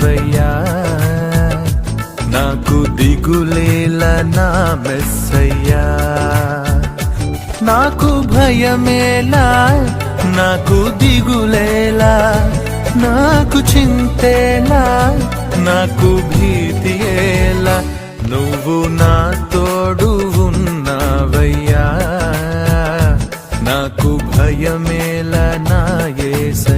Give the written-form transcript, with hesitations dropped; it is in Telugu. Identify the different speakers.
Speaker 1: ఉన్నావయ్యా. నాకు దిగులేలా నా మెస్సయ్యా. నాకు భయమేలా, నాకు దిగులేలా, నాకు చింతేలా, నాకు భీతియేలా, నువ్వు నా తోడు ఉన్నావయ్యా. నాకు భయమేలా నా యేసయ్యా.